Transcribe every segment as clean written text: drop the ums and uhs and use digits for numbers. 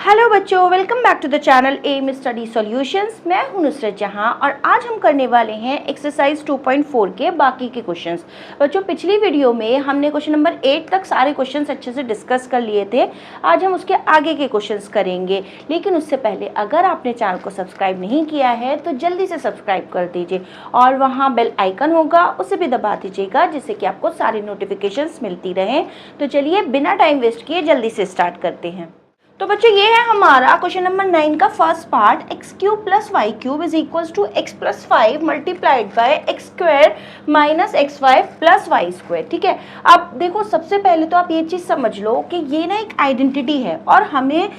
Hello बच्चों, welcome back to the channel M study solutions. मैं हूं नुसरत जहां और आज हम करने वाले हैं एक्सरसाइज 2.4 के बाकी के क्वेश्चंस। बच्चों, पिछली वीडियो में हमने क्वेश्चन नंबर 8 तक सारे क्वेश्चंस अच्छे से डिस्कस कर लिए थे। आज हम उसके आगे के क्वेश्चंस करेंगे, लेकिन उससे पहले अगर आपने चैनल को सब्सक्राइब नहीं किया है तो जल्दी से सब्सक्राइब कर दीजिए और वहाँ बेल आइकन होगा उसे भी दबा दीजिएगा, जिससे कि आपको सारी नोटिफिकेशंस मिलती रहें। तो चलिए बिना टाइम वेस्ट किए जल्दी से स्टार्ट करते हैं। तो बच्चों, ये है हमारा क्वेश्चन नंबर 9 का first part. X cube plus Y cube is equals to x plus 5 multiplied by x square minus x y plus y square. ठीक है, अब देखो सबसे पहले तो आप ये चीज़ समझ लो कि ये ना एक आइडेंटिटी है और हमें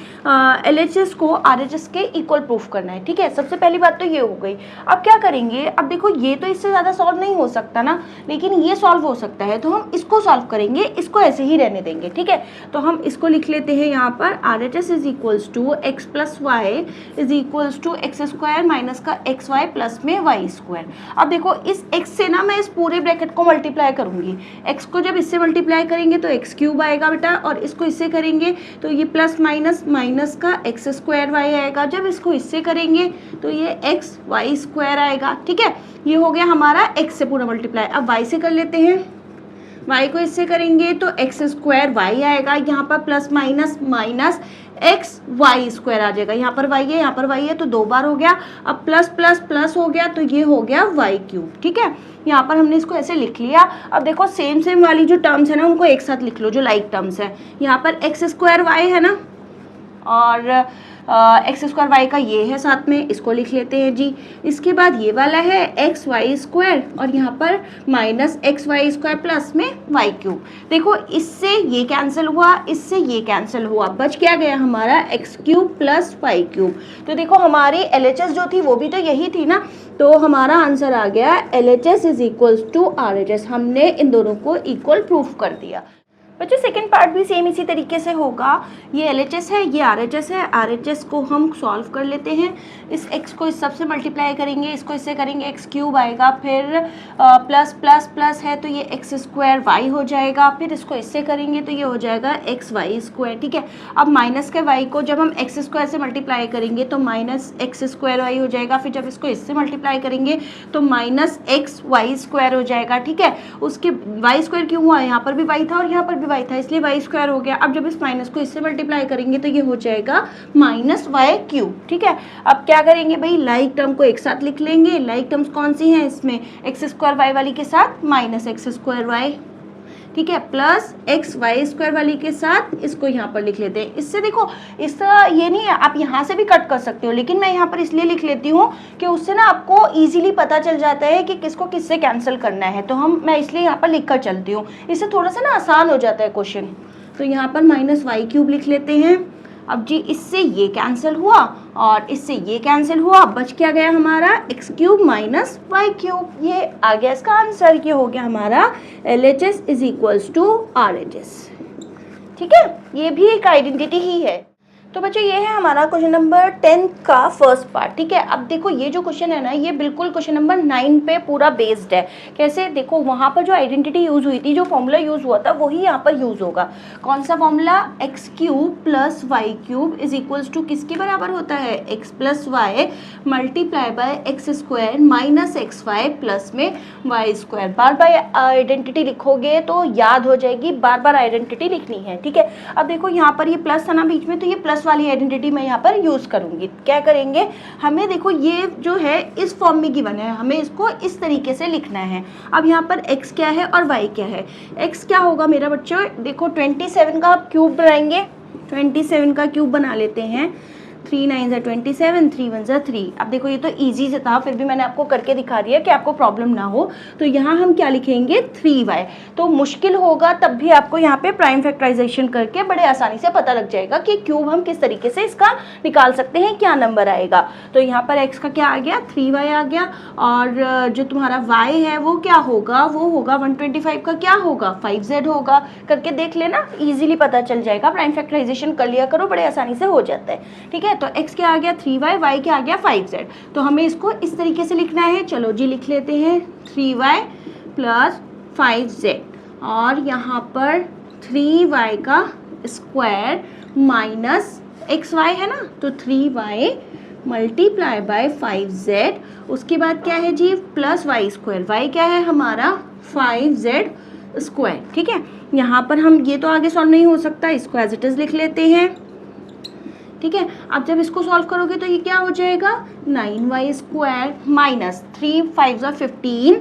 LHS को RHS के इक्वल प्रूफ करना है। ठीक है, सबसे पहली बात तो ये हो गई। अब क्या करेंगे, अब देखो ये तो इससे ज़्यादा सॉल्व नहीं हो सकता ना, लेकिन ये सॉल्व हो सकता है, तो हम इसको सॉल्व करेंगे, इसको ऐसे ही रहने देंगे। ठीक है, तो हम इसको लिख लेते हैं यहाँ पर RHS is equals to x plus y is equals to x square minus का एक्स वाई प्लस में वाई स्क्वायर। अब देखो इस एक्स से ना मैं इस पूरे ब्रैकेट को मल्टीप्लाई करूंगी। एक्स को जब इससे मल्टीप्लाई करेंगे तो एक्स क्यूब आएगा बेटा, और इसको इससे करेंगे तो ये प्लस माइनस माइनस का एक्स स्क्वायर वाई आएगा। जब इसको इससे करेंगे तो ये एक्स वाई स्क्वायर आएगा। ठीक है, ये हो गया हमारा एक्स से पूरा मल्टीप्लाई। अब वाई से कर लेते हैं, y को इससे करेंगे तो एक्स स्क्वायर वाई आएगा, यहाँ पर plus minus minus x Y square आ जाएगा। यहाँ पर y है, यहाँ पर y है, तो दो बार हो गया। अब प्लस प्लस प्लस हो गया तो ये हो गया वाई क्यूब। ठीक है, यहाँ पर हमने इसको ऐसे लिख लिया। अब देखो सेम सेम वाली जो टर्म्स है ना उनको एक साथ लिख लो, जो लाइक टर्म्स है। यहाँ पर एक्स स्क्वायर वाई है ना, और एक्स स्क्वायर वाई का ये है साथ में, इसको लिख लेते हैं जी। इसके बाद ये वाला है एक्स वाई स्क्वायर और यहाँ पर minus x Y square plus में वाई क्यूब। देखो इससे ये कैंसिल हुआ, इससे ये कैंसिल हुआ, बच क्या गया हमारा x cube plus Y cube. तो देखो हमारी LHS जो थी वो भी तो यही थी ना, तो हमारा आंसर आ गया LHS is equals to RHS। हमने इन दोनों को इक्वल प्रूफ कर दिया। बच्चों, सेकंड पार्ट भी सेम इसी तरीके से होगा। ये LHS है, ये RHS है। RHS को हम सॉल्व कर लेते हैं। इस x को इस सब से मल्टीप्लाई करेंगे, इसको इससे करेंगे, एक्स क्यूब आएगा, फिर प्लस प्लस प्लस है तो ये एक्स स्क्वायर वाई हो जाएगा, फिर इसको इससे करेंगे तो ये हो जाएगा एक्स वाई स्क्वायर। ठीक है, अब माइनस के वाई को जब हम एक्स स्क्वायर से मल्टीप्लाई करेंगे तो माइनस एक्स स्क्वायर वाई हो जाएगा, फिर जब इसको इससे मल्टीप्लाई करेंगे तो माइनस एक्स वाई स्क्वायर हो जाएगा। ठीक है, उसके वाई स्क्वायर क्यों हुआ, यहाँ पर भी वाई था और यहाँ पर भी वाई था, इसलिए वाई स्क्वायर हो गया। अब जब इस माइनस को इससे मल्टीप्लाई करेंगे तो ये हो जाएगा माइनस वाई क्यूब। ठीक है, अब क्या करेंगे भाई, लाइक टर्म को एक साथ लिख लेंगे। लाइक टर्म्स कौन सी हैं इसमें, एक्स स्क्वायर वाई वाली के साथ माइनस एक्स स्क्वायर वाई, ठीक है, प्लस एक्स वाई स्क्वायर वाली के साथ इसको यहाँ पर लिख लेते हैं। इससे देखो इसका ये नहीं है, आप यहाँ से भी कट कर सकते हो, लेकिन मैं यहाँ पर इसलिए लिख लेती हूँ कि उससे ना आपको इजीली पता चल जाता है कि किसको किससे कैंसिल करना है, तो मैं इसलिए यहाँ पर लिख कर चलती हूँ। इससे थोड़ा सा ना आसान हो जाता है क्वेश्चन। तो यहाँ पर माइनस वाई क्यूब लिख लेते हैं। अब जी इससे ये कैंसिल हुआ और इससे ये कैंसिल हुआ, बच क्या गया हमारा x cube minus y cube. ये आ गया इसका आंसर, ये हो गया हमारा LHS is equals to RHS। ठीक है, ये भी एक आइडेंटिटी ही है। तो बच्चों, ये है हमारा क्वेश्चन नंबर 10 का फर्स्ट पार्ट। ठीक है, अब देखो ये जो क्वेश्चन है ना, ये बिल्कुल क्वेश्चन नंबर 9 पे पूरा बेस्ड है। कैसे, देखो वहाँ पर जो आइडेंटिटी यूज़ हुई थी, जो फॉर्मूला यूज़ हुआ था, वही यहाँ पर यूज़ होगा। कौन सा formula, x cube plus Y cube is equals to किसके बराबर होता है, x plus y multiply by x square minus x y plus में वाई स्क्वायर। बार बार आइडेंटिटी लिखोगे तो याद हो जाएगी, बार बार आइडेंटिटी लिखनी है। ठीक है, अब देखो यहाँ पर ये प्लस था ना बीच में, तो ये प्लस वाली आइडेंटिटी मैं यहाँ पर यूज करूंगी। क्या करेंगे, हमें देखो ये जो है इस फॉर्म में गिवन है, हमें इसको इस तरीके से लिखना है। अब यहाँ पर x क्या है और y क्या है। x क्या होगा मेरा बच्चों, देखो 27 का क्यूब बनाएंगे, 27 का क्यूब बना लेते हैं। 3 9 27, 3 1 3। अब देखो ये तो इजी से था, फिर भी मैंने आपको करके दिखा दिया कि आपको प्रॉब्लम ना हो। तो यहाँ हम क्या लिखेंगे, 3y। तो मुश्किल होगा तब भी आपको यहाँ पे प्राइम फैक्टराइजेशन करके बड़े आसानी से पता लग जाएगा कि क्यूब हम किस तरीके से इसका निकाल सकते हैं, क्या नंबर आएगा। तो यहाँ पर x का क्या आ गया, 3y आ गया, और जो तुम्हारा y है वो क्या होगा, वो होगा 125 का क्या होगा, 5z होगा। करके देख लेना, इजीली पता चल जाएगा। प्राइम फैक्टराइजेशन कर लिया करो, बड़े आसानी से हो जाता है। ठीक है, तो x क्या आ गया 3y, y क्या आ गया 5z। तो हमें इसको इस तरीके से लिखना है। चलो जी लिख लेते हैं 3y प्लस 5z, और यहाँ पर 3y का स्क्वायर माइनस एक्स वाई है ना, तो 3y मल्टीप्लाई बाय 5z, उसके बाद क्या है जी प्लस वाई स्क्वायर, वाई क्या है हमारा 5z स्क्वायर। ठीक है, यहाँ पर हम ये तो आगे सॉल्व नहीं हो सकता, इसको एज इट इज लिख लेते हैं। ठीक है, अब जब इसको सॉल्व करोगे तो ये क्या हो जाएगा 9y square minus 3 5 15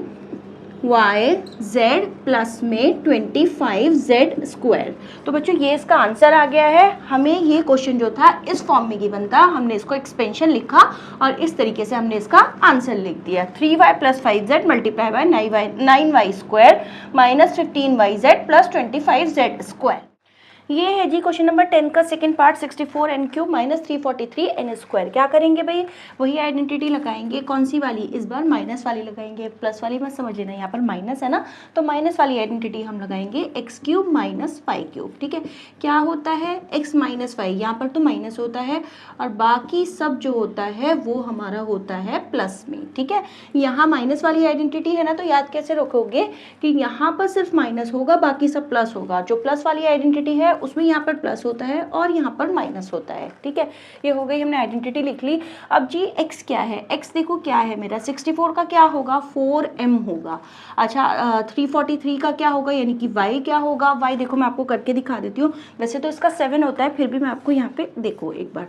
y z plus में 25z स्क्वायर। तो बच्चों ये इसका आंसर आ गया है। हमें ये क्वेश्चन जो था इस फॉर्म में गिवन था, हमने इसको एक्सपेंशन लिखा और इस तरीके से हमने इसका आंसर लिख दिया 3y plus 5z multiply by 9y square minus 15yz plus 25z square. ये है जी क्वेश्चन नंबर 10 का second part 64n³ minus 343n square. क्या करेंगे भाई, वही आइडेंटिटी लगाएंगे, कौन सी वाली, इस बार माइनस वाली लगाएंगे, प्लस वाली मत समझ लेना, यहाँ पर माइनस है ना, तो माइनस वाली आइडेंटिटी हम लगाएंगे x³ माइनस 5³। ठीक है, क्या होता है x माइनस 5, यहाँ पर तो माइनस होता है और बाकी सब जो होता है वो हमारा होता है प्लस में। ठीक है, यहाँ माइनस वाली आइडेंटिटी है ना, तो याद कैसे रखोगे कि यहाँ पर सिर्फ माइनस होगा, बाकी सब प्लस होगा। जो प्लस वाली आइडेंटिटी है उसमें यहाँ पर प्लस होता है और यहाँ पर माइनस होता है। ठीक है, ये हो गई, हमने आइडेंटिटी लिख ली। अब जी x क्या है, x देखो क्या है मेरा 64 का क्या होगा 4m होगा। अच्छा 343 का क्या होगा, यानी कि y क्या होगा, y देखो मैं आपको करके दिखा देती हूँ, वैसे तो इसका 7 होता है, फिर भी मैं आपको यहाँ पे देखो एक बार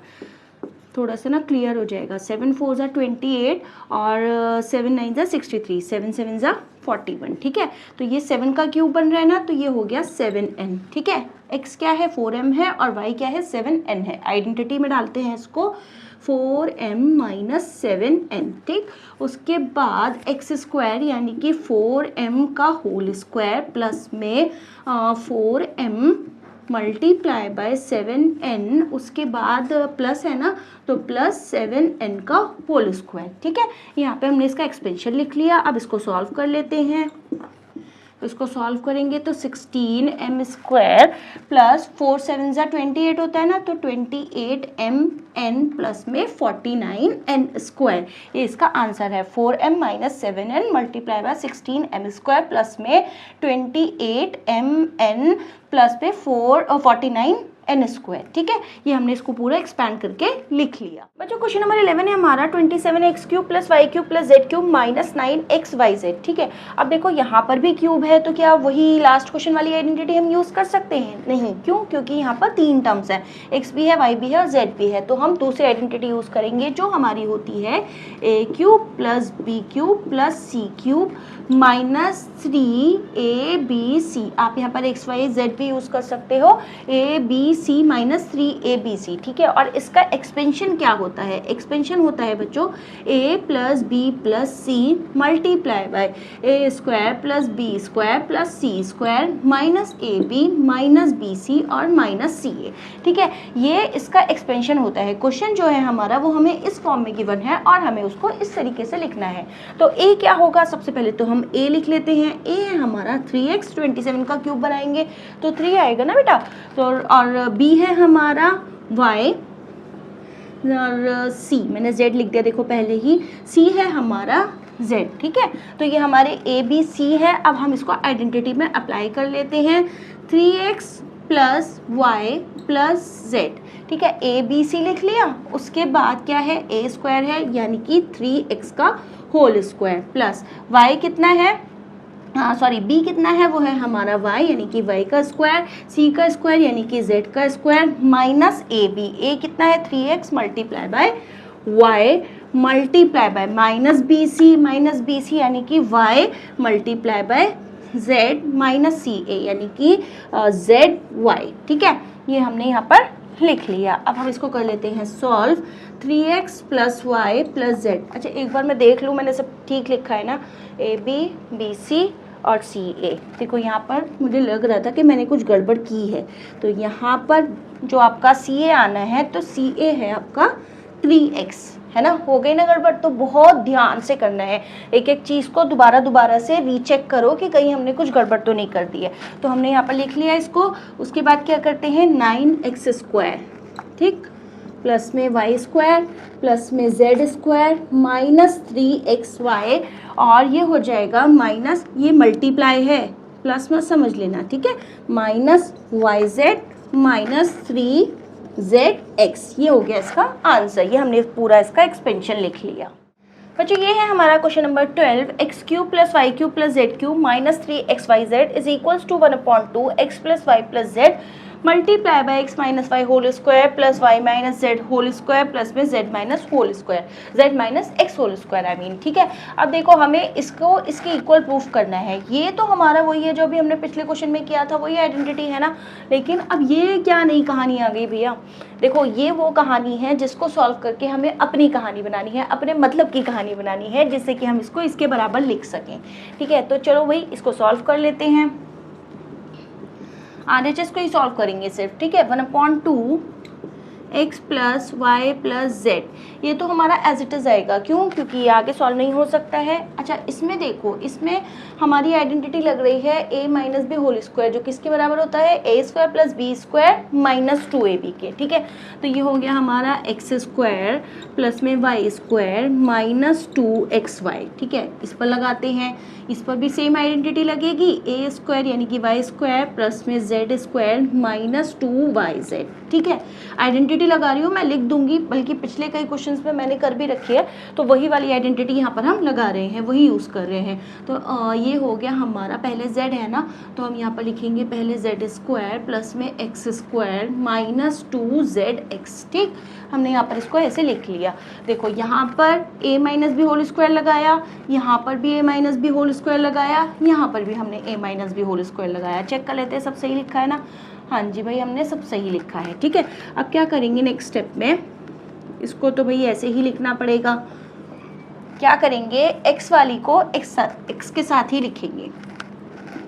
थोड़ा सा ना क्लियर हो जाएगा। 7 4 ज़ा 28 और 7 9 ज़ा 63, 7 7 ज़ा 41। ठीक है, तो ये 7 का क्यूब बन रहा है ना, तो ये हो गया 7n। ठीक है, x क्या है 4m है और y क्या है 7n है। आइडेंटिटी में डालते हैं इसको 4m माइनस 7n। ठीक, उसके बाद x स्क्वायर यानी कि 4m का होल स्क्वायर प्लस में 4m मल्टीप्लाई बाय 7n, उसके बाद प्लस है ना, तो प्लस 7n का होल स्क्वायर। ठीक है, यहाँ पे हमने इसका एक्सपेंशन लिख लिया। अब इसको सॉल्व कर लेते हैं। इसको सॉल्व करेंगे तो 16m स्क्वायर प्लस 4 7 ज़ा 28 होता है ना, तो 28mn प्लस में 49n स्क्वायर, ये इसका आंसर है। 4m minus 7n multiply by 16m square plus में 28mn प्लस में 49n स्क्वायर। ठीक है, ये हमने इसको पूरा एक्सपैंड करके लिख लिया। बच्चों क्वेश्चन नंबर 11 है हमारा 27x³ plus y³ plus z³ minus 9xyz। ठीक है, अब देखो यहाँ पर भी क्यूब है, तो क्या वही लास्ट क्वेश्चन वाली आइडेंटिटी हम यूज कर सकते हैं? नहीं, क्यों? क्योंकि यहाँ पर 3 टर्म्स है, x भी है, y भी है और z भी है, तो हम दूसरी आइडेंटिटी यूज करेंगे जो हमारी होती है a³ plus b³ plus c³ minus 3abc। आप यहाँ पर x y z भी यूज कर सकते हो, abc माइनस 3abc। ठीक है, और इसका एक्सपेंशन क्या होता है? एक्सपेंशन होता है बच्चों a plus B plus C multiply by A square plus B square plus C square minus A B minus B c और माइनस सी ए। ठीक है, ये इसका एक्सपेंशन होता है। क्वेश्चन जो है हमारा वो हमें इस फॉर्म में गिवन है और हमें उसको इस तरीके से लिखना है। तो a क्या होगा, सबसे पहले तो हम a लिख लेते हैं। a है हमारा 3x, 27 का क्यूब बनाएंगे तो 3 आएगा ना बेटा, तो और b है हमारा y और c, मैंने z लिख दिया देखो पहले ही, c है हमारा z। ठीक है, तो ये हमारे a b c है। अब हम इसको आइडेंटिटी में अप्लाई कर लेते हैं, 3x plus y plus z। ठीक है, a b c लिख लिया, उसके बाद क्या है a स्क्वायर है यानी कि 3x का होल स्क्वायर प्लस y कितना है, b कितना है, वो है हमारा y यानी कि y का स्क्वायर, c का स्क्वायर यानी कि z का स्क्वायर माइनस a कितना है 3x multiply by y multiply by minus B C यानी कि y multiply by z minus C A यानी कि z y। ठीक है, ये हमने यहाँ पर लिख लिया। अब हम इसको कर लेते हैं solve, 3x plus Y plus z। अच्छा एक बार मैं देख लूँ मैंने सब ठीक लिखा है ना, ए बी बी सी और सी ए। देखो यहाँ पर मुझे लग रहा था कि मैंने कुछ गड़बड़ की है, तो यहाँ पर जो आपका सी ए आना है तो सी ए है आपका 3x, है ना। हो गई ना गड़बड़, तो बहुत ध्यान से करना है, एक एक चीज़ को दोबारा से रीचेक करो कि कहीं हमने कुछ गड़बड़ तो नहीं कर दी है। तो हमने यहाँ पर लिख लिया इसको। उसके बाद क्या करते हैं 9x स्क्वायर, ठीक, प्लस में y स्क्वायर प्लस में z स्क्वायर माइनस 3xy, और ये हो जाएगा माइनस, ये मल्टीप्लाई है प्लस में समझ लेना, ठीक है, minus yz minus 3zx x. ये हो गया इसका आंसर, ये हमने पूरा इसका एक्सपेंशन लिख लिया। बच्चों ये है हमारा question number 12, X cube plus Y cube plus Z cube minus 3xyz is equals to 1/2 x plus Y plus Z multiply by X minus Y whole square plus Y minus Z whole square plus में Z minus whole square, Z minus X whole square I mean. ठीक है, अब देखो हमें इसको इसके equal proof करना है। ये तो हमारा वही है जो भी हमने पिछले क्वेश्चन में किया था, वही आइडेंटिटी है ना। लेकिन अब ये क्या नई कहानी आ गई भैया, देखो ये वो कहानी है जिसको सॉल्व करके हमें अपनी कहानी बनानी है, अपने मतलब की कहानी बनानी है, जिससे कि हम इसको इसके बराबर लिख सकें। ठीक है, तो चलो भाई इसको सॉल्व कर लेते हैं। RHS को ही सॉल्व करेंगे सिर्फ। ठीक है, 1/2 x plus Y plus z, ये तो हमारा एज इट इज आएगा। क्यों? क्योंकि ये आगे सॉल्व नहीं हो सकता है। अच्छा इसमें देखो, इसमें हमारी आइडेंटिटी लग रही है a minus b whole square, जो किसके बराबर होता है a square plus B square minus 2ab के। ठीक है, तो ये हो गया हमारा एक्स स्क्वायर प्लस में वाई स्क्वायर माइनस 2xy। ठीक है, इस पर लगाते हैं, इस पर भी सेम आइडेंटिटी लगेगी, a स्क्वायर यानी कि वाई स्क्वायर प्लस में जेड स्क्वायर माइनस 2yz। ठीक है, आइडेंटिटी लगा रही हूँ मैं, लिख दूंगी, बल्कि पिछले कई क्वेश्चंस में मैंने कर भी रखी है, तो वही वाली आइडेंटिटी यहाँ पर हम लगा रहे हैं, वही यूज़ कर रहे हैं। तो ये हो गया हमारा, पहले z है ना, तो हम यहाँ पर लिखेंगे पहले जेड स्क्वायर प्लस में एक्स स्क्वायर माइनस 2zx। ठीक, हमने यहाँ पर इसको ऐसे लिख लिया। देखो यहाँ पर a minus b whole square लगाया, यहाँ पर भी a minus b whole square लगाया, यहाँ पर भी हमने a minus b whole square लगाया। चेक कर लेते हैं सब सही लिखा है ना। हाँ जी भाई, हमने सब सही लिखा है। ठीक है, अब क्या करेंगे नेक्स्ट स्टेप में, इसको तो भाई ऐसे ही लिखना पड़ेगा। क्या करेंगे, x वाली को x के साथ ही लिखेंगे,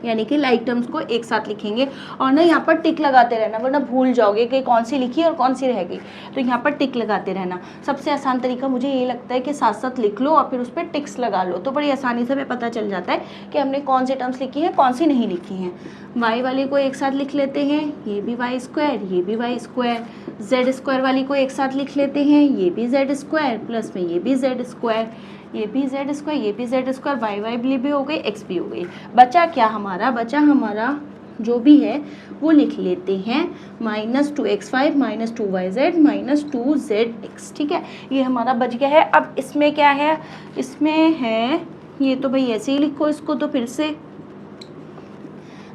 यानी कि लाइक टर्म्स को एक साथ लिखेंगे। और ना यहाँ पर टिक लगाते रहना, वरना भूल जाओगे कि कौन सी लिखी और कौन सी रह गई। तो यहाँ पर टिक लगाते रहना। सबसे आसान तरीका मुझे ये लगता है कि साथ साथ लिख लो और फिर उस पर टिक्स लगा लो, तो बड़ी आसानी से हमें पता चल जाता है कि हमने कौन सी टर्म्स लिखी हैं, कौन सी नहीं लिखी हैं। वाई वाली को एक साथ लिख लेते हैं, ये भी वाई स्क्वायर, ये भी वाई स्क्वायर। जेड स्क्वायर वाली को एक साथ लिख लेते हैं, ये भी जेड स्क्वायर प्लस में ये भी जेड स्क्वायर, ये भी जेड स्क्वायर, ये भी जेड स्क्वायर, वाई भी हो गई, एक्स भी हो गई। बचा क्या हमारा, बचा हमारा जो भी है वो लिख लेते हैं, minus 2x5 minus 2yz minus 2zx। ठीक है, ये हमारा बच गया है। अब इसमें क्या है, इसमें है ये, तो भाई ऐसे ही लिखो इसको। तो फिर से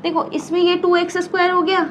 देखो, इसमें ये 2x स्क्वायर हो गया,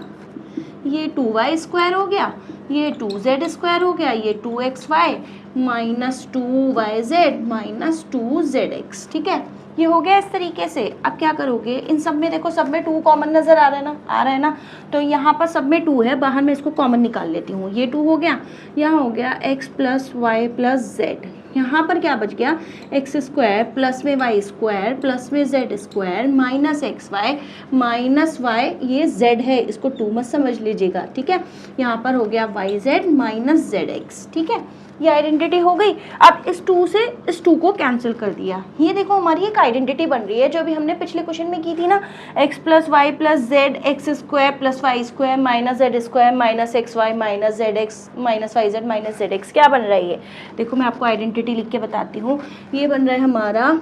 ये 2y स्क्वायर हो गया, ये 2z स्क्वायर हो गया, ये 2xy minus 2yz minus 2zx। ठीक है, ये हो गया इस तरीके से। अब क्या करोगे, इन सब में देखो, सब में 2 कॉमन नज़र आ रहा है ना, आ रहा है ना। तो यहाँ पर सब में 2 है, बाहर में इसको कॉमन निकाल लेती हूँ। ये 2 हो गया, यहाँ हो गया x plus Y plus z. यहाँ पर क्या बच गया, एक्स स्क्वायर प्लस में वाई स्क्वायर प्लस में Z square minus x Y minus y, ये जेड है, इसको 2 मत समझ लीजिएगा। ठीक है, यहाँ पर हो गया y Z minus z x. ठीक है, ये आइडेंटिटी हो गई। अब इस 2 से इस 2 को कैंसिल कर दिया। ये देखो हमारी एक आइडेंटिटी बन रही है जो भी हमने पिछले क्वेश्चन में की थी ना, x plus Y plus z x square plus y square minus z square minus x Y minus z x minus y Z minus z x. क्या बन रहा है ये, देखो मैं आपको आइडेंटिटी लिख के बताती हूँ। ये बन रहा है हमारा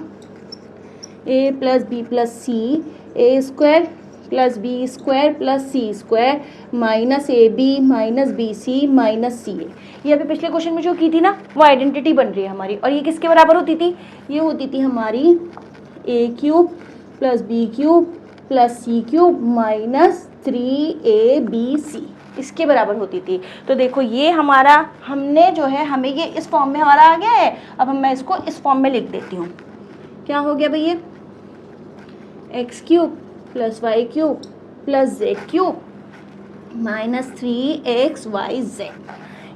A plus B plus C, A square plus B square plus C square minus A B minus B C minus C A. ये अभी पिछले क्वेश्चन में जो की थी ना, वो आइडेंटिटी बन रही है हमारी। और ये किसके बराबर होती थी, ये होती थी हमारी A cube plus B cube plus C cube minus 3abc, इसके बराबर होती थी। तो देखो ये हमारा, हमने जो है, हमें ये इस फॉर्म में हमारा आ गया है। अब मैं इसको इस फॉर्म में लिख देती हूँ। क्या हो गया भैया, x cube plus Y cube plus Z cube minus 3xyz।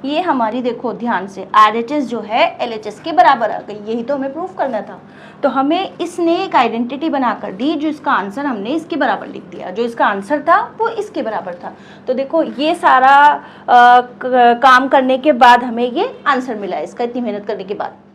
ये हमारी, देखो ध्यान से, RHS जो है LHS के बराबर आ गई। यही तो हमें प्रूफ करना था। तो हमें इसने एक आइडेंटिटी बना कर दी, जो इसका आंसर हमने इसके बराबर लिख दिया। जो इसका आंसर था वो इसके बराबर था। तो देखो ये सारा काम करने के बाद हमें ये आंसर मिला, इसका इतनी मेहनत करने के बाद।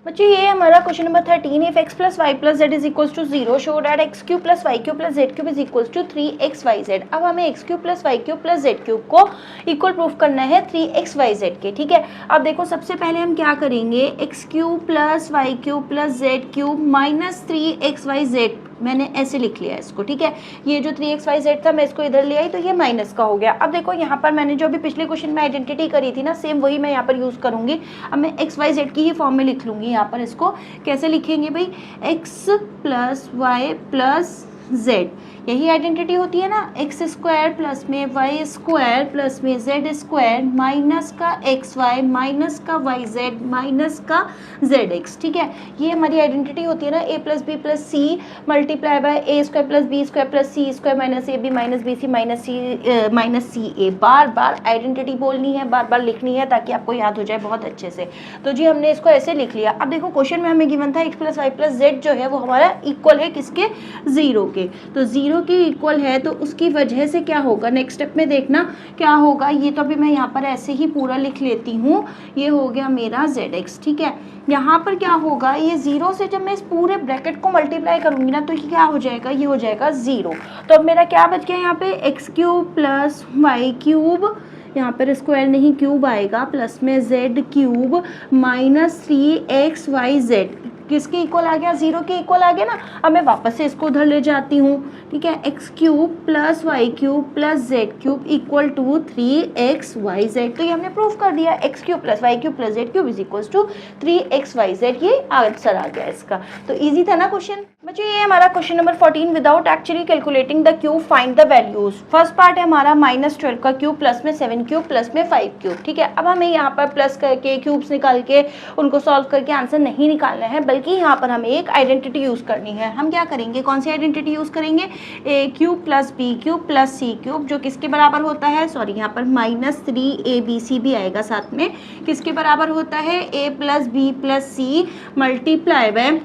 बच्चों ये हमारा question number 13, if x plus Y plus z is equals to 0 show that x cube plus Y cube plus Z cube is equals to 3xyz। अब हमें x cube plus Y cube plus Z cube को equal proof करना है 3xyz के। ठीक है, अब देखो सबसे पहले हम क्या करेंगे, x cube plus Y cube plus Z cube minus 3xyz मैंने ऐसे लिख लिया इसको, ठीक है। ये जो 3xyz था मैं इसको इधर ले आई तो ये माइनस का हो गया। अब देखो यहाँ पर मैंने जो अभी पिछले क्वेश्चन में आइडेंटिटी करी थी ना, सेम वही मैं यहाँ पर यूज़ करूँगी। अब मैं xyz की ही फॉर्म में लिख लूँगी। यहाँ पर इसको कैसे लिखेंगे भाई, x plus Y plus z, यही आइडेंटिटी होती है ना, एक्स स्क्वायर प्लस में वाई स्क्वायर प्लस में जेड स्क्वायर माइनस का एक्स वाई माइनस का वाई जेड माइनस का जेड एक्स, ठीक है। ये हमारी आइडेंटिटी होती है ना, A plus B plus C multiply by A square plus B square plus C square minus A B minus B C minus C A. बार बार आइडेंटिटी बोलनी है, बार बार लिखनी है ताकि आपको याद हो जाए बहुत अच्छे से। तो जी हमने इसको ऐसे लिख लिया। अब देखो क्वेश्चन में हमें गिवन था x plus Y plus z जो है वो हमारा इक्वल है किसके, जीरो के। तो जीरो के इक्वल है तो उसकी वजह से क्या होगा, नेक्स्ट स्टेप में देखना क्या होगा। ये तो अभी मैं यहाँ पर ऐसे ही पूरा लिख लेती हूँ, ये हो गया मेरा जेड एक्स, ठीक है। यहाँ पर क्या होगा, ये जीरो से जब मैं इस पूरे ब्रैकेट को मल्टीप्लाई करूंगी ना तो ये क्या हो जाएगा, ये हो जाएगा जीरो। तो अब मेरा क्या बच गया यहाँ पे, x cube plus Y cube, यहाँ पर स्क्वायर नहीं क्यूब आएगा, प्लस में जेड क्यूब माइनस 3xyz किसके इक्वल आ गया, जीरो के इक्वल आ गया ना। अब मैं वापस से इसको उधर ले जाती हूँ, ठीक है। X cube plus Y cube plus Z cube equal to 3xyz। तो ये हमने प्रूफ कर दिया, x cube plus Y cube plus Z cube is equal to 3xyz। ये आंसर आ गया इसका। तो इजी था ना क्वेश्चन बच्चों। ये हमारा question number 14, without actually calculating the cube find the values. First part है हमारा -12 का क्यूब प्लस में 7 क्यूब प्लस में 5 क्यूब, ठीक है। अब हमें यहाँ पर प्लस करके क्यूब्स निकाल के उनको सॉल्व करके आंसर नहीं निकालना है, बल्कि यहाँ पर हमें एक आइडेंटिटी यूज करनी है। हम क्या करेंगे, कौन सी आइडेंटिटी यूज करेंगे, A cube plus B cube plus C cube, जो किसके बराबर होता है, सॉरी यहाँ पर -3abc भी आएगा साथ में, किसके बराबर होता है, A plus B plus C multiply by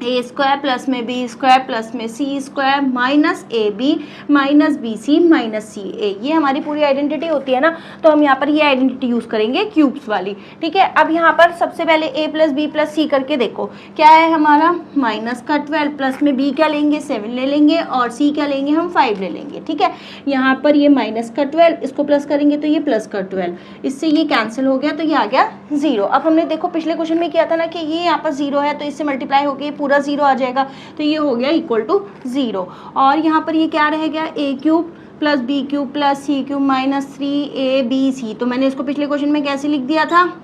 A square plus में बी स्क्वायर प्लस में C square minus A B minus B C minus C A. ये हमारी पूरी आइडेंटिटी होती है ना। तो हम यहाँ पर ये आइडेंटिटी यूज़ करेंगे क्यूब्स वाली, ठीक है। अब यहाँ पर सबसे पहले ए प्लस बी प्लस सी करके देखो क्या है हमारा, -12 प्लस में बी क्या लेंगे, 7 ले लेंगे और सी क्या लेंगे, हम 5 ले लेंगे, ठीक है। यहाँ पर ये -12 इसको प्लस करेंगे तो ये +12, इससे ये कैंसिल हो गया तो ये आ गया 0। अब हमने देखो पिछले क्वेश्चन में किया था ना कि ये यहाँ पर 0 है तो इससे मल्टीप्लाई होकर पूरा 0 आ जाएगा, तो ये हो गया इक्वल टू 0। और यहाँ पर ये क्या रह गया, A cube plus B cube plus C cube minus 3abc। तो मैंने इसको पिछले क्वेश्चन में कैसे लिख दिया था,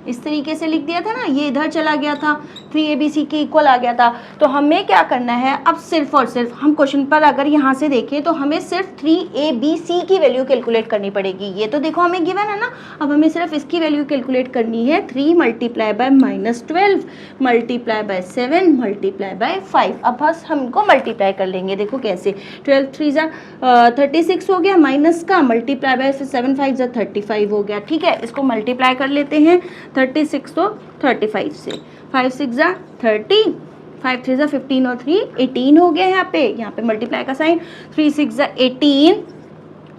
इस तरीके से लिख दिया था ना, ये इधर चला गया था, 3abc के इक्वल आ गया था। तो हमें क्या करना है, अब सिर्फ और सिर्फ हम क्वेश्चन पर अगर यहाँ से देखें तो हमें सिर्फ 3abc की वैल्यू कैलकुलेट करनी पड़ेगी। ये तो देखो हमें गिवन है ना, अब हमें सिर्फ इसकी वैल्यू कैलकुलेट करनी है, 3 multiply by -12 multiply by 7 multiply by 5। अब बस हम इनको मल्टीप्लाई कर लेंगे, देखो कैसे, 12 3 36 हो गया, माइनस का मल्टीप्लाई बाय 7 5 35 हो गया, ठीक है। इसको मल्टीप्लाई कर लेते हैं, 36 तो 35 से, 5 6 30, 5 3 15 और 3 18 हो गया। यहाँ पे मल्टीप्लाई का साइन, 3 6 18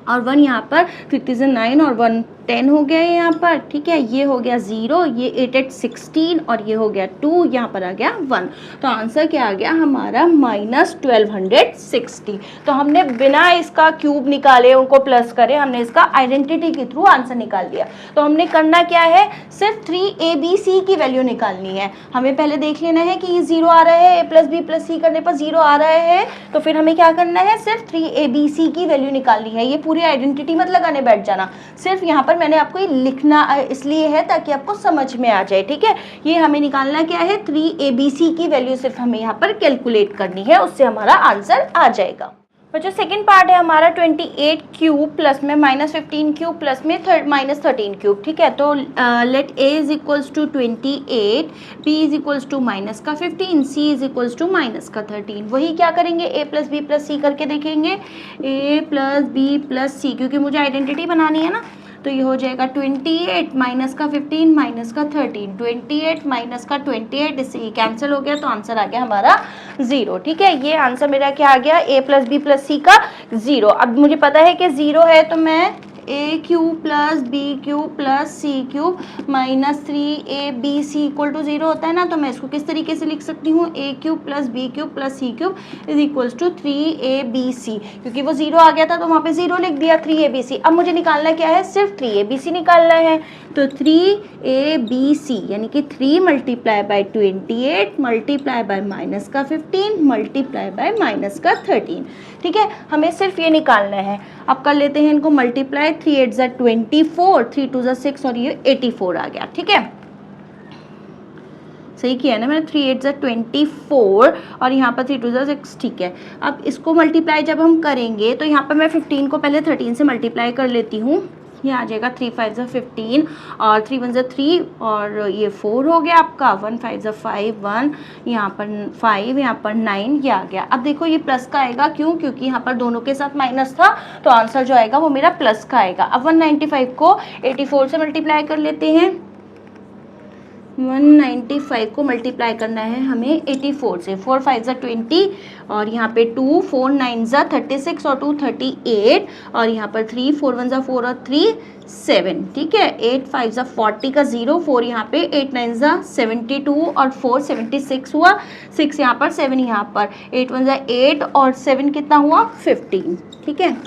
और 1 यहाँ पर, 3 3 9 और 1 10 हो गया है यहाँ पर, ठीक है। ये हो गया 0, ये 8 8 16 और ये हो गया 2, यहाँ पर आ गया 1। तो आंसर क्या आ गया हमारा, -1260। तो हमने बिना इसका क्यूब निकाले उनको प्लस करे, हमने इसका आइडेंटिटी के थ्रू आंसर निकाल लिया। तो हमने करना क्या है, सिर्फ 3abc की वैल्यू निकालनी है। हमें पहले देख लेना है कि ये 0 आ रहा है, a प्लस बी प्लस सी करने पर 0 आ रहा है, तो फिर हमें क्या करना है, सिर्फ 3abc की वैल्यू निकालनी है। ये पूरी आइडेंटिटी मत लगाने बैठ जाना, सिर्फ यहाँ पर मैंने आपको ये लिखना इसलिए है ताकि आपको समझ में आ जाए, ठीक है। ये हमें निकालना क्या है, 3abc की वैल्यू सिर्फ हमें यहाँ पर कैलकुलेट करनी है, उससे हमारा आंसर आ जाएगा। बच्चों सेकंड पार्ट है हमारा 28 क्यूब प्लस में -15 क्यूब प्लस में -13 क्यूब, ठीक है। तो let a is equals to 28, b is equals to -15, c is equals to -13। वही क्या करेंगे, a plus B plus c करके देखेंगे, a plus B plus c, क्योंकि मुझे आइडेंटिटी बनानी है ना। तो ये हो जाएगा 28 -15 -13, 28 -28, इससे ये कैंसिल हो गया तो आंसर आ गया हमारा 0, ठीक है। ये आंसर मेरा क्या आ गया, a प्लस बी प्लस सी का 0। अब मुझे पता है कि 0 है तो मैं A cube plus B cube plus C cube minus 3ab equal to 0 होता है ना, तो मैं इसको किस तरीके से लिख सकती हूँ, A cube plus B cube plus C cube is equals to 3abc, क्योंकि वो 0 आ गया था तो वहाँ पे 0 लिख दिया 3abc। अब मुझे निकालना क्या है, सिर्फ 3abc निकालना है, तो 3abc यानी कि 3 multiply by 28 multiply by minus का 15 मल्टीप्लाई बाय माइनस का 13, ठीक है, हमें सिर्फ ये निकालना है। अब कर लेते हैं इनको मल्टीप्लाई, 3 8 ज़ा 24, 3 2 ज़ा 6 और ये 84 आ गया, ठीक है, सही किया ना मैंने, 3 8 ज़ा 24 और यहाँ पर 3 2 ज़ा 6, ठीक है। अब इसको मल्टीप्लाई जब हम करेंगे तो यहाँ पर मैं 15 को पहले 13 से मल्टीप्लाई कर लेती हूँ, ये आ जाएगा 3 5 ज़ा 15 और 3 1 ज़ा 3 और ये 4 हो गया आपका, 1 5 ज़ा 5 1, यहाँ पर 5, यहाँ पर 9, ये आ गया। अब देखो ये प्लस का आएगा, क्यों, क्योंकि यहाँ पर दोनों के साथ माइनस था, तो आंसर जो आएगा वो मेरा प्लस का आएगा। अब 195 को 84 से मल्टीप्लाई कर लेते हैं, 195 को मल्टीप्लाई करना है हमें 84 से, 4 5 ज़ा 20 और यहाँ पे 2, 4 9 ज़ा 36 और 2 38 और यहाँ पर 3 4 1 ज़ा 4 और 3 7, ठीक है, 8 5 ज़ा 40 का 0, 4 यहाँ पे, 8 9 ज़ा 72 और 4 76 हुआ, 6 यहाँ पर, 7 यहाँ पर, 8 1 ज़ा 8 और 7 कितना हुआ 15, ठीक है,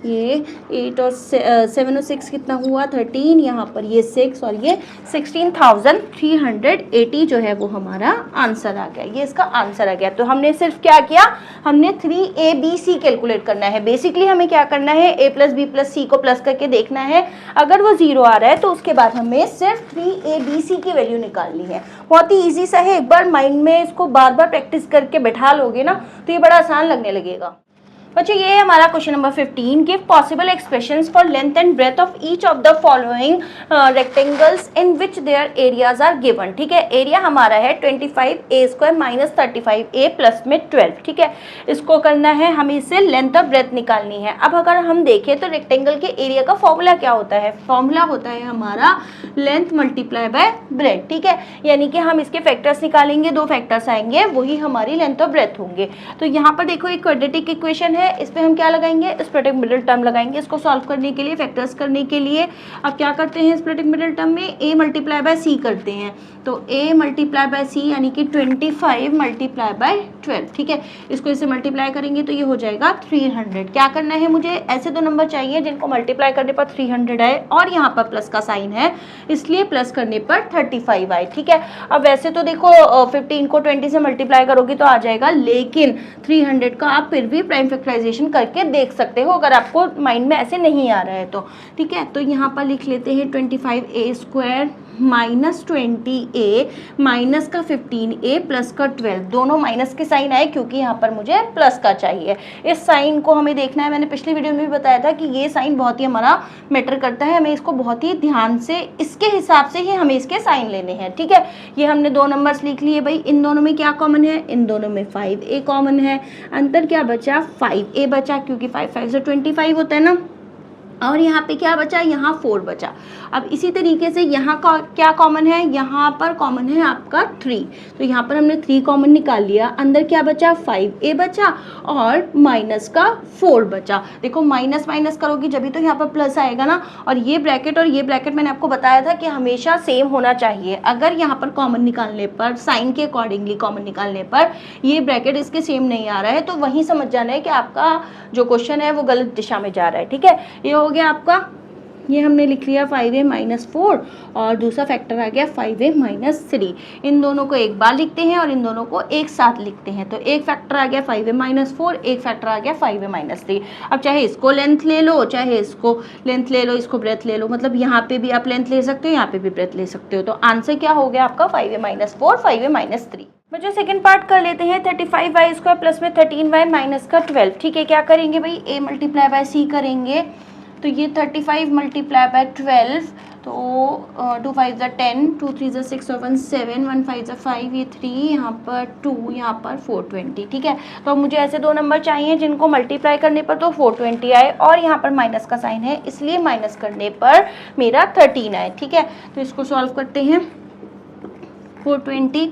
ये 8 और 7 और 6 कितना हुआ 13, यहाँ पर ये 6 और ये 16,380 जो है वो हमारा आंसर आ गया, ये इसका आंसर आ गया। तो हमने सिर्फ क्या किया, हमने 3abc कैलकुलेट करना है। बेसिकली हमें क्या करना है, a प्लस बी प्लस सी को प्लस करके देखना है, अगर वो 0 आ रहा है तो उसके बाद हमें सिर्फ 3abc की वैल्यू निकालनी है। बहुत ही ईजी सा है, एक बार माइंड में इसको बार बार प्रैक्टिस करके बैठा लोगे ना तो ये बड़ा आसान लगने लगेगा। बच्चों ये है हमारा question number 15, give possible expressions for length and breadth of each of the following rectangles in which their areas are given, ठीक है, एरिया हमारा है 25a² माइनस 35a प्लस में 12, ठीक है, इसको करना है, हमें इससे लेंथ और ब्रेथ निकालनी है। अब अगर हम देखें तो रेक्टेंगल के एरिया का फॉर्मूला क्या होता है, फॉर्मूला होता है हमारा लेंथ मल्टीप्लाई बाय ब्रेथ, ठीक है, यानी कि हम इसके फैक्टर्स निकालेंगे, 2 फैक्टर्स आएंगे, वही हमारी लेंथ और ब्रेथ होंगे। तो यहाँ पर देखो एक क्वाड्रेटिक इक्वेशन है, इस पे हम क्या लगाएंगे, स्प्लिटिंग मिडिल टर्म लगाएंगे इसको सॉल्व करने के लिए, फैक्टर्स करने के लिए। अब क्या करते हैं स्प्लिटिंग मिडिल टर्म में, a मल्टीप्लाई बाय c करते हैं, तो a मल्टीप्लाई बाय c यानी कि 25 मल्टीप्लाई बाय 12, ठीक है, इसको इसे मल्टीप्लाई करेंगे तो ये हो जाएगा 300। क्या करना है मुझे, ऐसे 2 नंबर चाहिए जिनको मल्टीप्लाई करने पर 300 आए और यहाँ पर प्लस का साइन है, इसलिए प्लस करने पर 35 आए, ठीक है। अब वैसे तो देखो 15 को 20 से मल्टीप्लाई करोगे तो आ जाएगा, लेकिन 300 का आप फिर भी प्राइम फैक्टराइजेशन करके देख सकते हो अगर आपको माइंड में ऐसे नहीं आ रहा है तो, ठीक है। तो यहाँ पर लिख लेते हैं 25a² माइनस 20a माइनस का 15a प्लस का 12, दोनों माइनस के साइन आए क्योंकि यहाँ पर मुझे प्लस का चाहिए। इस साइन को हमें देखना है, मैंने पिछली वीडियो में भी बताया था कि ये साइन बहुत ही हमारा मैटर करता है, हमें इसको बहुत ही ध्यान से, इसके हिसाब से ही हमें इसके साइन लेने हैं, ठीक है। ये हमने 2 नंबर्स लिख लिए भाई, इन दोनों में क्या कॉमन है, इन दोनों में 5a कॉमन है, अंतर क्या बचा 5a बचा, क्योंकि 5 5 से 25 होता है ना, और यहाँ पे क्या बचा, यहाँ 4 बचा। अब इसी तरीके से यहाँ का क्या कॉमन है, यहाँ पर कॉमन है आपका 3, तो यहाँ पर हमने 3 कॉमन निकाल लिया, अंदर क्या बचा 5a बचा और माइनस का 4 बचा। देखो माइनस माइनस करोगी जब भी तो यहाँ पर प्लस आएगा ना, और ये ब्रैकेट मैंने आपको बताया था कि हमेशा सेम होना चाहिए। अगर यहाँ पर कॉमन निकालने पर, साइन के अकॉर्डिंगली कॉमन निकालने पर ये ब्रैकेट इसके सेम नहीं आ रहा है तो वहीं समझ जाना है कि आपका जो क्वेश्चन है वो गलत दिशा में जा रहा है, ठीक है। ये हो गया आपका, ये हमने लिख लिया 5a माइनस 4 और दूसरा फैक्टर आ गया 5a माइनस 3। इन दोनों को एक बार लिखते हैं और इन दोनों को एक साथ लिखते हैं, तो एक फैक्टर आ गया 5a माइनस 4, एक फैक्टर आ गया 5a माइनस 3। अब चाहे इसको लेंथ ले लो, चाहे इसको लेंथ ले लो, इसको ब्रेथ ले लो, मतलब यहाँ पे भी आप लेंथ ले सकते हो, यहाँ पे भी ब्रेथ ले सकते हो। तो आंसर क्या हो गया आपका 5a माइनस 4, 5a माइनस 3। बच्चों सेकंड पार्ट कर लेते हैं, 35y² प्लस में 13y माइनस का 12, ठीक है। क्या करेंगे भाई, a मल्टीप्लाई बाय c करेंगे, तो ये 35 मल्टीप्लाई बाय 12, तो 2 5 ज़ा 10, 2 3 ज़ा 6 और 1 7, 1 5 ज़ा 5, ये 3, यहाँ पर 2, यहाँ पर 420, ठीक है। तो मुझे ऐसे 2 नंबर चाहिए जिनको मल्टीप्लाई करने पर तो 420 आए और यहाँ पर माइनस का साइन है, इसलिए माइनस करने पर मेरा 13 आए, ठीक है। तो इसको सॉल्व करते हैं, 420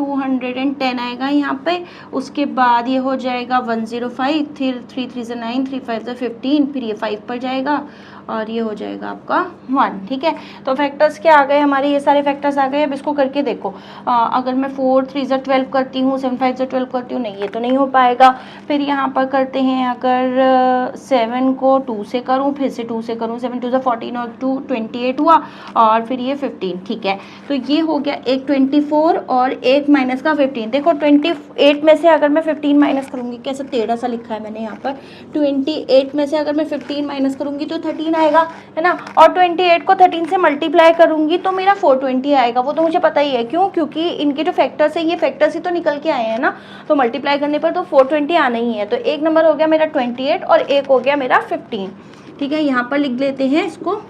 210 आएगा यहाँ पे। उसके बाद ये हो जाएगा 105, फिर 3 3 से 9, 3 5 से 15, फिर ये 5 पर जाएगा और ये हो जाएगा आपका 1। ठीक है, तो फैक्टर्स क्या आ गए हमारे, ये सारे फैक्टर्स आ गए। अब इसको करके देखो, अगर मैं 4 3 से 12 करती हूँ, 7 5 से 12 करती हूँ, नहीं ये तो नहीं हो पाएगा। फिर यहाँ पर करते हैं, अगर 7 को 2 से करूँ, फिर से 2 से करूँ, 7 2 से 14 और 2 28 हुआ, और फिर ये 15। ठीक है, तो ये हो गया एक 24 और एक माइनस का 15। देखो 28 में से अगर मैं 15 माइनस करूँगी, कैसे टेढ़ा सा लिखा है मैंने यहाँ पर, 28 में से अगर मैं 15 माइनस करूँगी तो 13 आएगा, है ना। और 28 को 13 से मल्टीप्लाई करूँगी तो मेरा 420 आएगा। वो तो मुझे पता ही है, क्यों, क्योंकि इनके जो फैक्टर्स है ये फैक्टर्स ही तो निकल के आए हैं ना, तो मल्टीप्लाई करने पर तो 420 आना ही है। तो एक नंबर हो गया मेरा 28 और एक हो गया मेरा 15। ठीक है, यहाँ पर लिख लेते हैं इसको।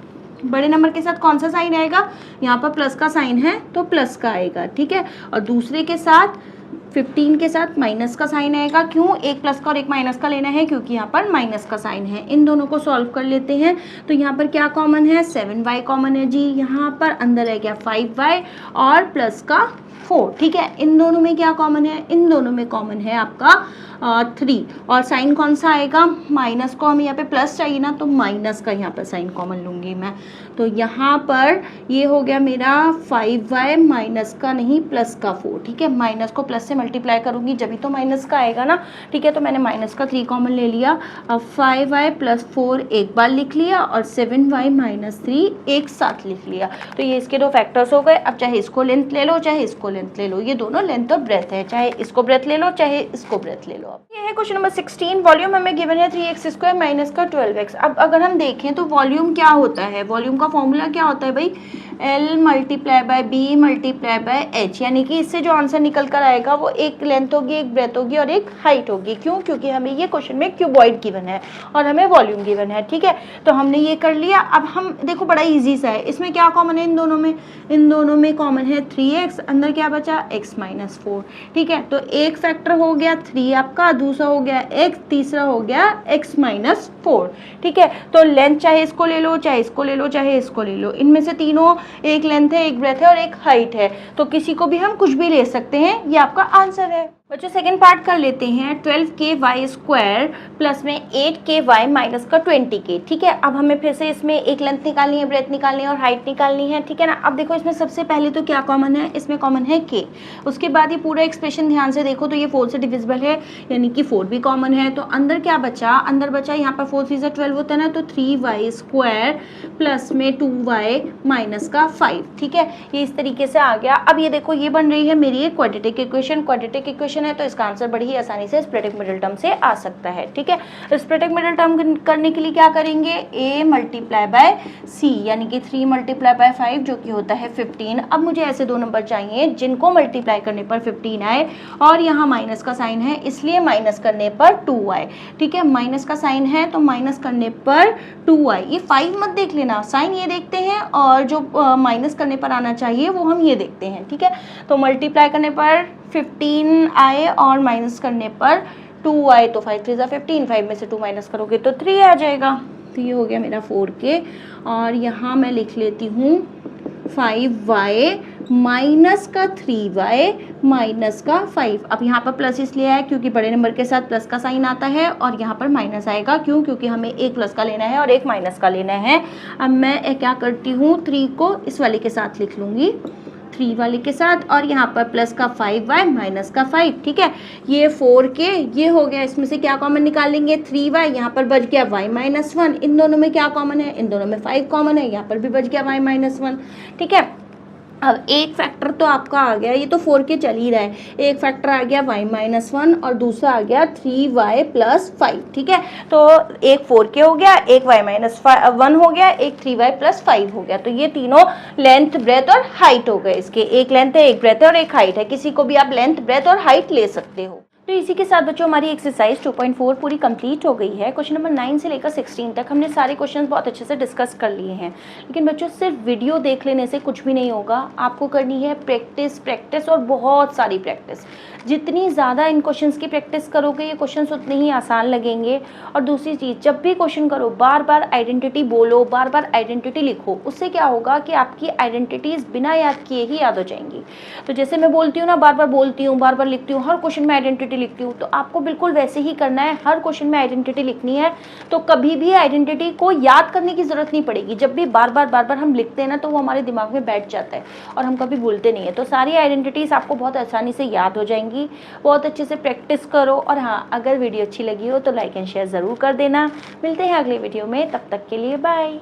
बड़े नंबर के साथ कौन सा साइन आएगा, यहाँ पर प्लस का साइन है तो प्लस का आएगा। ठीक है, और दूसरे के साथ 15 के साथ माइनस का साइन आएगा। क्यों, एक प्लस का और एक माइनस का लेना है, क्योंकि यहाँ पर माइनस का साइन है। इन दोनों को सॉल्व कर लेते हैं। तो यहाँ पर क्या कॉमन है, 7y कॉमन है जी। यहाँ पर अंदर है क्या 5y और प्लस का 4। ठीक है, इन दोनों में क्या कॉमन है, इन दोनों में कॉमन है आपका 3। और साइन कौन सा आएगा, माइनस को हमें यहाँ पे प्लस चाहिए ना, तो माइनस का यहाँ पर साइन कॉमन लूँगी मैं। तो यहाँ पर ये हो गया मेरा 5y माइनस का नहीं प्लस का 4। ठीक है, माइनस को प्लस से मल्टीप्लाई करूँगी जब भी तो माइनस का आएगा ना। ठीक है, तो मैंने माइनस का 3 कॉमन ले लिया। अब 5y प्लस 4 एक बार लिख लिया और 7y माइनस 3 एक साथ लिख लिया। तो ये इसके दो फैक्टर्स हो गए। अब चाहे इसको लेंथ ले लो चाहे इसको लेंथ ले लो, ये दोनों लेंथ और ब्रेथ है, चाहे इसको ब्रेथ ले लो चाहे इसको ब्रेथ ले लो। ये है क्वेश्चन नंबर 16। वॉल्यूम हमें गिवन है 3x² माइनस का 12x। अब अगर हम देखें तो वॉल्यूम क्या होता है, वॉल्यूम का फॉर्मूला क्या होता है भाई, L multiply by b multiply by h, यानी कि इससे जो आंसर निकल कर आएगा वो एक लेंथ होगी, एक ब्रेथ होगी और एक हाइट होगी। क्यों, क्योंकि हमें ये क्वेश्चन में क्यूबॉइड गिवन है और हमें वॉल्यूम गिवन है। ठीक है, तो हमने ये कर लिया। अब हम देखो बड़ा इजी सा है, इसमें क्या कॉमन है, इन दोनों में कॉमन है 3x, अंदर क्या बचा x माइनस 4। ठीक है, तो एक फैक्टर हो गया 3 आपका, दूसरा हो गया x, तीसरा हो गया x माइनस 4। ठीक है, तो लेंथ चाहे इसको ले लो चाहे इसको ले लो चाहे इसको ले लो, इनमें से तीनों एक लेंथ है, एक ब्रेथ है और एक हाइट है, तो किसी को भी हम कुछ भी ले सकते हैं। ये आपका आंसर है। बच्चों सेकंड पार्ट कर लेते हैं। 12k² प्लस में 8k माइनस का 20k। ठीक है, अब हमें फिर से इसमें एक लेंथ निकालनी है, ब्रेथ निकालनी है और हाइट निकालनी है। ठीक है ना। अब देखो इसमें सबसे पहले तो क्या कॉमन है, इसमें कॉमन है k। उसके बाद ये पूरा एक्सप्रेशन ध्यान से देखो तो ये 4 से डिविजिबल है, यानी कि 4 भी कॉमन है। तो अंदर क्या बचा, अंदर बचा यहाँ पर 4 3 से 12 होता है ना, तो 3y² प्लस में 2y माइनस का 5। ठीक है, ये इस तरीके से आ गया। अब ये देखो ये बन रही है मेरी एक क्वाड्रेटिक इक्वेशन है, तो इसका आंसर बड़ी ही आसानी से स्प्लिटिंग मिडिल टर्म से आ सकता है। ठीक है, स्प्लिटिंग मिडिल टर्म करने के लिए क्या करेंगे, a मल्टीप्लाई बाय c, यानी कि 3 मल्टीप्लाई बाय 5 जो कि होता है 15। अब मुझे ऐसे दो नंबर चाहिए जिनको मल्टीप्लाई करने पर 15 आए और यहाँ माइनस का साइन है इसलिए माइनस करने पर 2 आए। ठीक है, माइनस का साइन है तो माइनस करने पर 2 आए। ये 5 मत देख लेना, साइन ये देखते हैं और जो माइनस करने पर आना चाहिए वो हम ये देखते हैं। ठीक है, तो मल्टीप्लाई करने पर 15 आए और माइनस करने पर 2 आए, तो 5 3 15, 5 में से 2 माइनस करोगे तो 3 आ जाएगा। तो ये हो गया मेरा 4k और यहाँ मैं लिख लेती हूँ 5y माइनस का 3y माइनस का 5। अब यहाँ पर प्लस इसलिए है क्योंकि बड़े नंबर के साथ प्लस का साइन आता है और यहाँ पर माइनस आएगा। क्यों, क्योंकि हमें एक प्लस का लेना है और एक माइनस का लेना है। अब मैं क्या करती हूँ, 3 को इस वाले के साथ लिख लूँगी, 3 वाले के साथ, और यहाँ पर प्लस का 5y माइनस का 5। ठीक है, ये 4k ये हो गया, इसमें से क्या कॉमन निकालेंगे 3y, यहाँ पर बच गया y माइनस 1। इन दोनों में क्या कॉमन है, इन दोनों में 5 कॉमन है, यहाँ पर भी बच गया y माइनस 1। ठीक है, अब एक फैक्टर तो आपका आ गया, ये तो 4k चल ही रहा है, एक फैक्टर आ गया y माइनस 1 और दूसरा आ गया 3y प्लस 5। ठीक है, तो एक 4k हो गया, एक y माइनस 1 हो गया, एक 3y प्लस 5 हो गया। तो ये तीनों लेंथ ब्रेथ और हाइट हो गए इसके, एक लेंथ है एक ब्रेथ है और एक हाइट है। किसी को भी आप लेंथ ब्रेथ और हाइट ले सकते हो। तो इसी के साथ बच्चों हमारी एक्सरसाइज 2.4 पूरी कंप्लीट हो गई है। क्वेश्चन नंबर 9 से लेकर 16 तक हमने सारे क्वेश्चंस बहुत अच्छे से डिस्कस कर लिए हैं। लेकिन बच्चों सिर्फ वीडियो देख लेने से कुछ भी नहीं होगा, आपको करनी है प्रैक्टिस और बहुत सारी प्रैक्टिस। जितनी ज़्यादा इन क्वेश्चंस की प्रैक्टिस करोगे ये क्वेश्चंस उतने ही आसान लगेंगे। और दूसरी चीज़, जब भी क्वेश्चन करो बार बार आइडेंटिटी बोलो, बार बार आइडेंटिटी लिखो। उससे क्या होगा कि आपकी आइडेंटिटीज़ बिना याद किए ही याद हो जाएंगी। तो जैसे मैं बोलती हूँ ना, बार बार बोलती हूँ, बार बार लिखती हूँ, हर क्वेश्चन में आइडेंटिटी लिखती हूँ, तो आपको बिल्कुल वैसे ही करना है। हर क्वेश्चन में आइडेंटिटी लिखनी है, तो कभी भी आइडेंटिटी को याद करने की ज़रूरत नहीं पड़ेगी। जब भी बार बार हम लिखते हैं ना, तो वो हमारे दिमाग में बैठ जाता है और हम कभी भूलते नहीं है। तो सारी आइडेंटिटीज़ आपको बहुत आसानी से याद हो जाएंगी। बहुत अच्छे से प्रैक्टिस करो। और हाँ, अगर वीडियो अच्छी लगी हो तो लाइक एंड शेयर ज़रूर कर देना। मिलते हैं अगले वीडियो में, तब तक के लिए बाय।